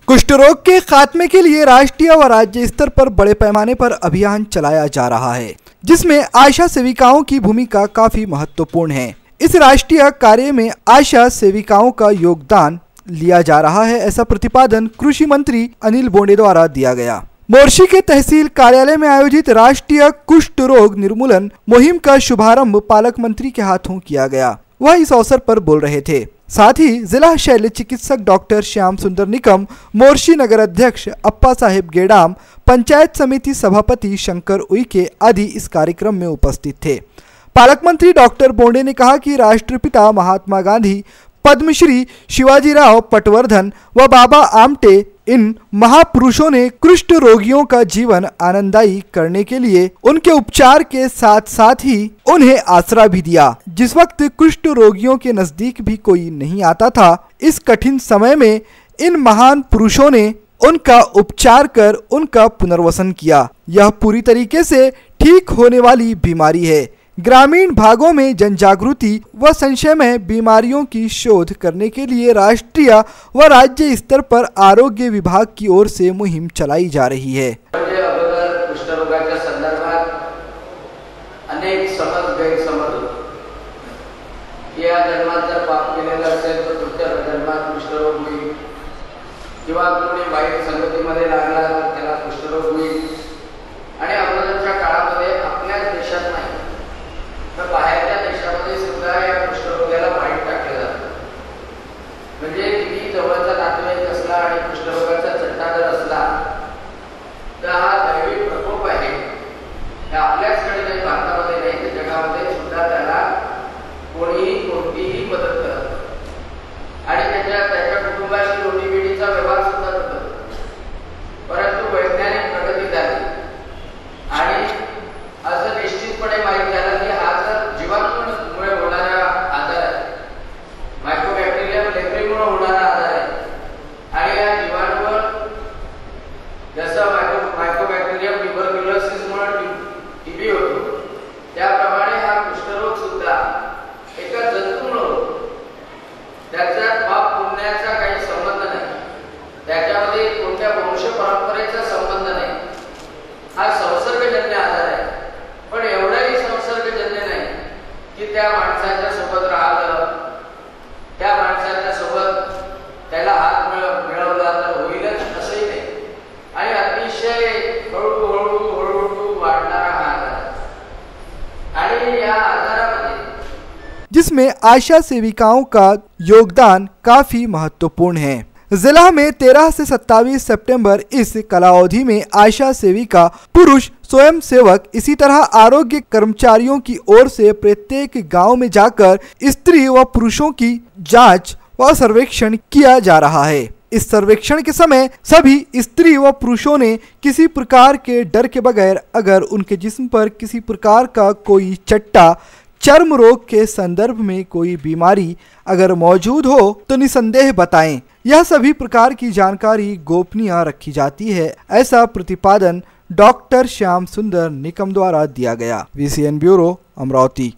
कुष्ठ रोग के खात्मे के लिए राष्ट्रीय व राज्य स्तर पर बड़े पैमाने पर अभियान चलाया जा रहा है, जिसमें आशा सेविकाओं की भूमिका काफी महत्वपूर्ण है। इस राष्ट्रीय कार्य में आशा सेविकाओं का योगदान लिया जा रहा है, ऐसा प्रतिपादन कृषि मंत्री अनिल बोंडे द्वारा दिया गया। मोर्शी के तहसील कार्यालय में आयोजित राष्ट्रीय कुष्ठ रोग निर्मूलन मुहिम का शुभारंभ पालक मंत्री के हाथों किया गया। वह इस अवसर पर बोल रहे थे। साथ ही जिला शल्य चिकित्सक डॉक्टर श्याम सुंदर निकम, मोर्शी नगर अध्यक्ष अप्पा साहेब गेडाम, पंचायत समिति सभापति शंकर उइके आदि इस कार्यक्रम में उपस्थित थे। पालक मंत्री डॉक्टर बोंडे ने कहा कि राष्ट्रपिता महात्मा गांधी, पद्मश्री शिवाजीराव पटवर्धन व बाबा आमटे इन महापुरुषों ने कुष्ठ रोगियों का जीवन आनंददायी करने के लिए उनके उपचार के साथ साथ ही उन्हें आसरा भी दिया। जिस वक्त कुष्ठ रोगियों के नजदीक भी कोई नहीं आता था, इस कठिन समय में इन महान पुरुषों ने उनका उपचार कर उनका पुनर्वसन किया। यह पूरी तरीके से ठीक होने वाली बीमारी है। ग्रामीण भागों में जन जागृति व संशयमय बीमारियों की शोध करने के लिए राष्ट्रीय व राज्य स्तर पर आरोग्य विभाग की ओर से मुहिम चलाई जा रही है। कुष्ठ रोगाच्या संदर्भात अनेक समज गैरसमज या जन्मात जर पाप केलेलं असेल तर पुढच्या जन्मात कुष्ठरोग होईल किंवा कोणी वाईट संगतीमध्ये लागला तर त्याला कुष्ठरोग होईल आणि अगोदरच्या काळामध्ये आपल्याच देशात नाही तर बाहेरच्या देशामध्ये सुद्धा या कुष्ठरोगाला वाईट टाकलं जातं। म्हणजे किती जवळचा नातेवाईक असला आणि कुष्ठरोगाचा चट्टा जर असला तर हा दैवी प्रकोप आहे। या आपल्याचकडे नाही, भारतामध्ये नाही तर जगामध्ये सुद्धा त्याला कोणीही कोणतीही मदत करत आणि त्याच्या कुटुंबाशी रोटीबेटीचा व्यवहार सुद्धा करतो। परंतु वैज्ञानिक प्रगती झाली आणि असं निश्चितपणे माहीत झालं की हा जर जीवाणूमुळे होणारा आजार आहे, मायक्रोबॅक्टेरियम लेप्रेमुळे होणारा आजार आहे आणि या जीवाणूवर जसं मायक्रोबॅक्टेरियम ट्युबरक्युलोसिसमुळे टीबी होतो त्याप्रमाणे हा कुष्ठरोग सुद्धा एका जंतूमुळे होतो। त्याचा पाप पुण्याचा काही संबंध नाही, त्याच्यामध्ये कोणत्या वंश परंपरेचा संबंध नाही। हा संसर्गजन्य आजार आहे, पण एवढाही संसर्गजन्य नाही की त्या माणसाच्या सोबत राहिलं, त्या माणसाच्या सोबत त्याला हात मिळवला तर होईलच असंही नाही आणि अतिशय हळूहळू वाढणारा हा आजार आणि या आजारामध्ये जिसमें आशा सेविकाओं का योगदान काफी महत्वपूर्ण है। जिला में 13 से 27 सितंबर इस कालावधि में आशा सेविका, पुरुष स्वयं सेवक, इसी तरह आरोग्य कर्मचारियों की ओर से प्रत्येक गांव में जाकर स्त्री व पुरुषों की जांच व सर्वेक्षण किया जा रहा है। इस सर्वेक्षण के समय सभी स्त्री व पुरुषों ने किसी प्रकार के डर के बगैर अगर उनके जिस्म पर किसी प्रकार का कोई चट्टा, चर्म रोग के संदर्भ में कोई बीमारी अगर मौजूद हो तो निसंदेह बताएं। यह सभी प्रकार की जानकारी गोपनीय रखी जाती है, ऐसा प्रतिपादन डॉक्टर श्याम सुंदर निकम द्वारा दिया गया। VCN bureau, Amravati.